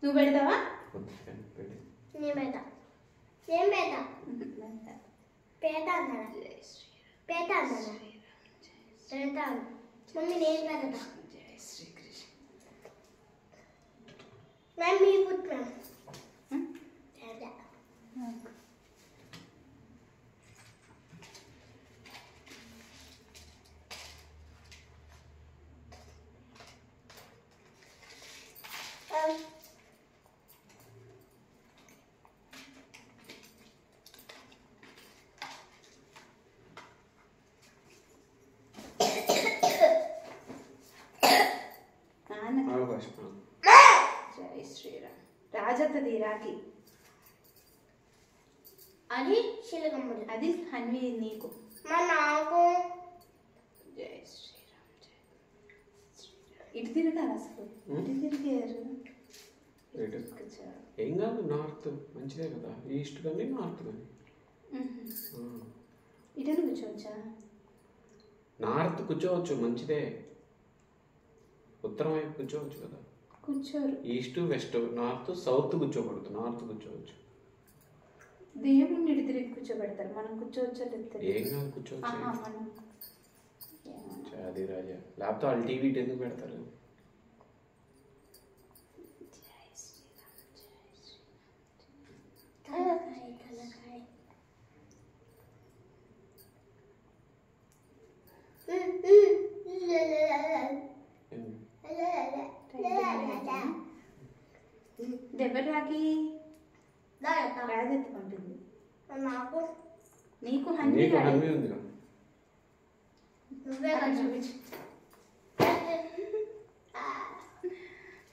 నువ్వు పెడతావా? నేను పెడతా. నేను పెడతా. పెడతా అన్నాడా? పెడతా అన్నాడా? పెడతా. మమ్మీ నేను పెడతా. మ్యామ్ మీ ఫుడ్ మ్యామ్. పెడతా. జై శ్రీరామ్. రాజత్తది రాఖీ. అది శిలగమ్మది. అది హన్వి నీకు. నాకు. జై శ్రీరామ్. జై శ్రీరామ్. ఇటు తిరగాలి అసలు. ఇటు తిరిగారు. ఏం కాదు, నార్త్ మంచిదే కదా. ఈస్ట్ కానీ నార్త్ కానీ. ఇటు కూర్చోవచ్చా? నార్త్ కూర్చోవచ్చు, మంచిదే. ఉత్తరం వైపు కూర్చోవచ్చు కదా. కూర్చోరు. ఈస్ట్ వెస్ట్ నార్త్ సౌత్ కూర్చోకూడదు. నార్త్ కూర్చోవచ్చు. దేవుడిని ఇటు తిరిగి కూర్చోబెడతారు. మనం కూర్చోవచ్చా? ఏం కాదు, కూర్చోవచ్చు. మనం అది రాజా. లేకపోతే వాళ్ళు టీవీ ఎందుకు పెడతారు? దెబ్బలు రాకి రాజెత్తి పంపింది. నాకు. నీకు హన్వి ఉంది. చూపించు.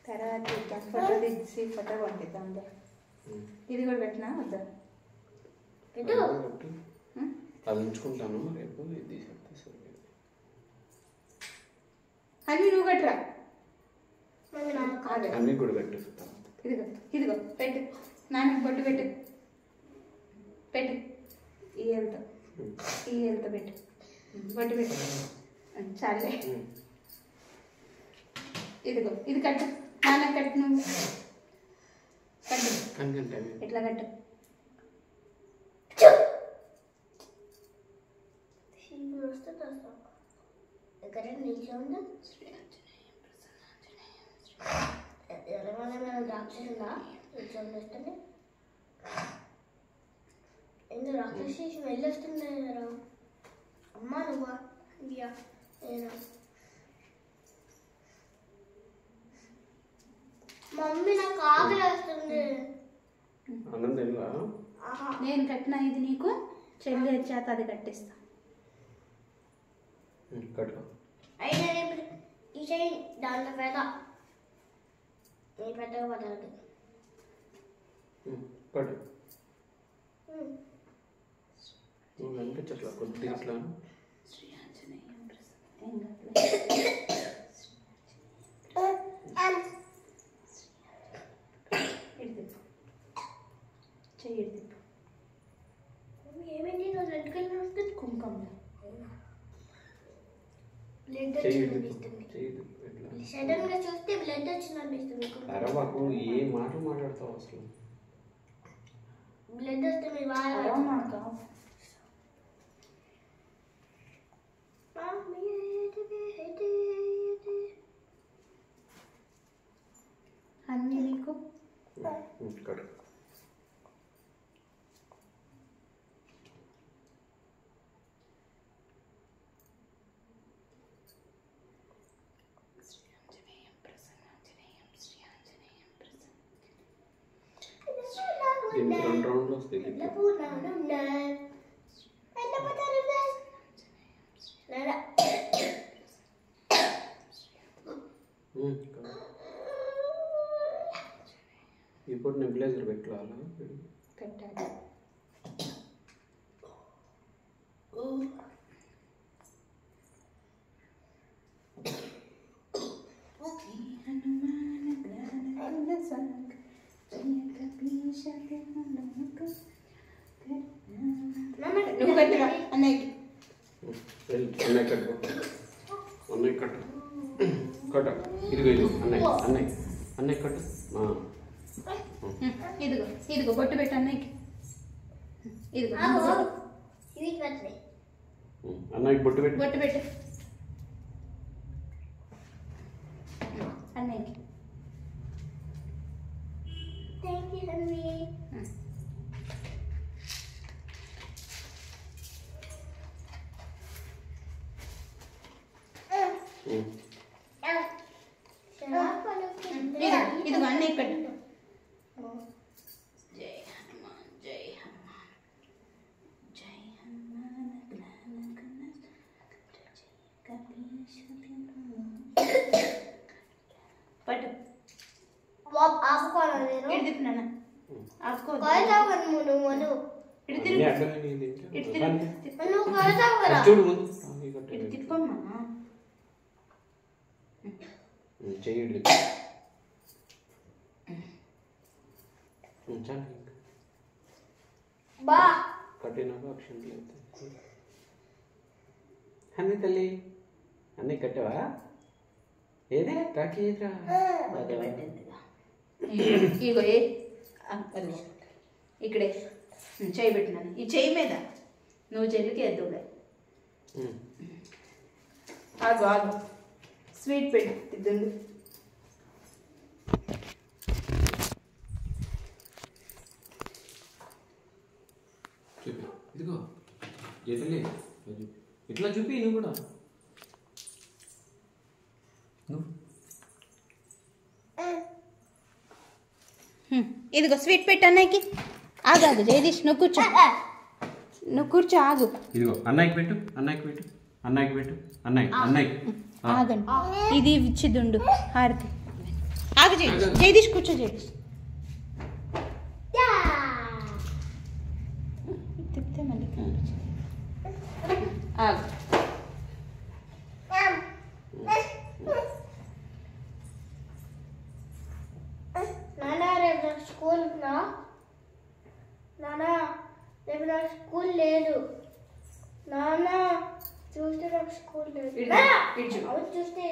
తర్వాత ఫోటో తీసి ఫోటో పంపిద్దాం. ఇది కూడా పెట్టినా వద్దా? అది ఉంచుకుంటాను, రేపు ఇది హన్వి నువ్వు కట్టరా. అన్నీ కూడా పెట్టు. ఇదిగో ఇదిగో పెట్టు. నాన్నకు బొట్టు పెట్టు. పెట్టు. ఈ ఏళ్ళతో పెట్టు. బొట్టు పెట్టు. చాలే. ఇదిగో ఇది కట్టు. నాన్నకు కట్టు. నువ్వు కట్టు. ఎట్లా కట్టు? రాక్షసి వెళ్ళొస్తుంది కదా అమ్మా. నువ్వా? మమ్మీ నాకు ఆకలి వస్తుంది. నేను కట్టిన ఇది నీకు చెల్లి చేత అది కట్టిస్తా. అయినా ఈ చెయ్యి దాంట్లో పెద్ద పెద్దగా పడదు. అనిపించట్లా కొద్దిగా అట్లా. ఏమైంది? రెడ్ కలర్ వస్తుంది. కుంకుమ బ్లడ్ వచ్చిందనిపిస్తుంది. సడన్ గా చూస్తే బ్లడ్ వచ్చిందనిపిస్తుంది. అరవకు, ఏ మాటలు మాట్లాడతావు అసలు? బ్లడ్ వస్తే మీ బాగా అన్నీ నీకు. దీనికి 2 రౌండ్లు వస్తాయి. ఇప్పుడు నెబులైజర్ పెట్టాలా? పెట్టాలి. నువ్వు కట్టురా అన్నయ్యకి. అన్నయ్య కట్టు. అన్నయ్య కట్టు. కట్ట. ఇదిగో ఇదిగో అన్నయ్య అన్నయ్య అన్నయ్య కట్టు. ఇదిగో ఇదిగో బొట్టు పెట్టు అన్నయ్యకి. ఇదిగో ఇది పెట్టలే. అన్నయ్యకి బొట్టు పెట్టు. బొట్టు పెట్టు అన్నయ్యకి. Thank you Hanvi. ఇదిగో అన్నయ్య పెట్టు. జై హనుమాన్ జై హనుమాన్ జై హనుమాన్ పట్టు. ఆపుకోవాలి నేను. ఇటు తిప్పు నాన్న. ఆపుకోవద్దు. కలుతావు నువ్వు ఇటు తిరుగు. ఇటు తిరుగు. నువ్వు కలుతావు కదా. చూడు ముందు. ఇటు తిప్పమ్మా. చెయ్యి బా కట్టినాక అక్షం లేదు. అన్నీ తల్లి అన్నీ కట్టావా? ఏదే రాకి ఏదిరా? బొట్టు పెట్టిందిగా. ఇగో అదిగో ఇక్కడే చెయ్యి పెట్టినాను. ఈ చెయ్యి మీద నువ్వు చెల్లికి ఎద్దులే. ఆగు ఆగు. స్వీట్ పెట్టిద్దండి. చూపి ఇదిగో ఎదులే ఇట్లా చూపి నువ్వు కూడా. ఇదిగో స్వీట్ పెట్టు అన్నయ్యకి. ఆగు ఆగు జగదీష్ నువ్వు కూర్చో. నువ్వు కూర్చో ఆగు. ఇదిగో అన్నయ్యకి పెట్టు. అన్నయ్యకి పెట్టు. అన్నయ్యకి పెట్టు. అన్నయ్యకి ఆగండి. ఇది ఇచ్చిద్దుండు హారతి. ఆగు జగదీష్. జగదీష్ కూర్చో జగదీష్. తిప్పితే మళ్ళీ ఆగు. నానా రేపు నాకు స్కూల్ ఉందా? నానా రేపు నాకు స్కూల్ లేదు. నానా చూస్తే నాకు స్కూల్ లేదు. అవును చూస్తే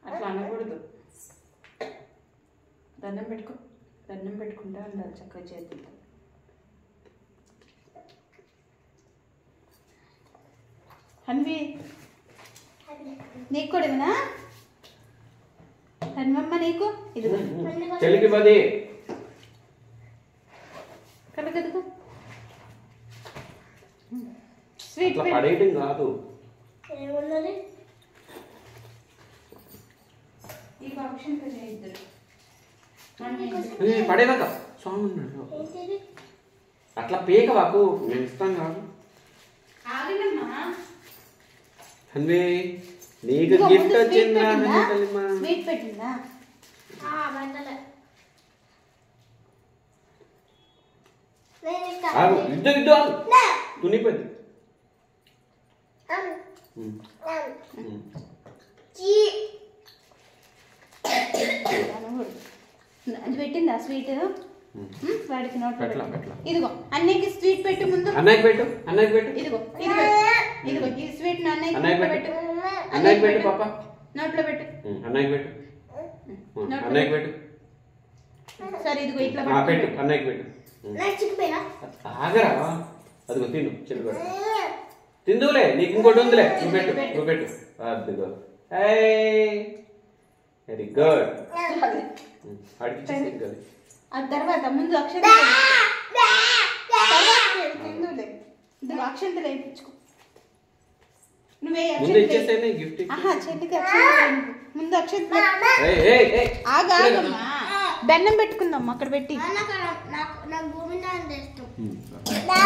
అట్లా అనకూడదు. దండం పెట్టుకో. దండం పెట్టుకుంటా ఉండాలి చక్కగా చేతులతో. హన్వి నీకు కూడా ఏమన్నా? హన్వమ్మ నీకు ఇదిగో చెల్లికి పది కలగదుకో. స్వీట్ ఇట్లా పడేయటం కాదు. ఏమున్నది? ఈ ఫంక్షన్తో చేయిద్దరు పడేదాకా స్వామి ఉన్నాడు. ఏంటిది? అట్లా పీక వాకు నేను ఇస్తాను కాదు. ఆగినమ్మా. హన్వి నీకు గిఫ్ట్ వచ్చిందా? స్వీట్ పెట్టిందా? బట్టలే యుద్ధం తునిపోద్ది. అది పెట్టిందా స్వీట్? వాడికి నోట్ ఇదిగో అన్నయ్యకి స్వీట్ పెట్టు ముందు. అన్నయ్యకి పెట్టు. అన్నయ్యకి పెట్టు. ఇదిగో ఇదిగో ఈ స్వీట్ అన్నయ్యకి పెట్టు. అన్నయ్యకి పెట్టు పాప. నోట్లో పెట్టు. అన్నయ్యకి పెట్టు. అన్నయ్యకి పెట్టు. సరే ఇదిగో ఇట్లా పెట్టు. అన్నయ్యకి పెట్టు. ఆగరా అదిగో తిను. చిన్న తిందులే నీకు ఇంకోటి ఉందిలే. నువ్వు పెట్టు. నువ్వు పెట్టు. అదిగో వెరీ గుడ్. అడిగి ఆ తర్వాత ముందు అక్షంత తిందులే. ఇదిగో అక్షంతలు వేయించుకో. నువ్వే గిఫ్ట్. చెల్లికి ముందు అక్షంత ఆగమ్మా. దండం పెట్టుకుందాం అక్కడ పెట్టి. నాకు భూమి తెస్తాం.